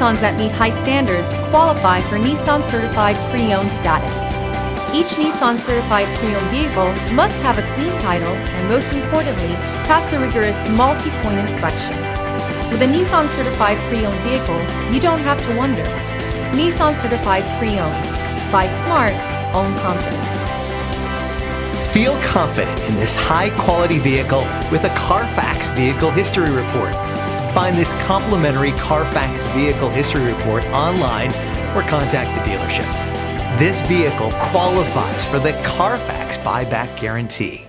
Nissans that meet high standards qualify for Nissan Certified Pre-Owned status. Each Nissan Certified Pre-Owned vehicle must have a clean title and, most importantly, pass a rigorous multi-point inspection. With a Nissan Certified Pre-Owned vehicle, you don't have to wonder. Nissan Certified Pre-Owned. Buy smart, own confidence. Feel confident in this high-quality vehicle with a Carfax Vehicle History Report. Find this complimentary Carfax Vehicle History Report online or contact the dealership. This vehicle qualifies for the Carfax buyback guarantee.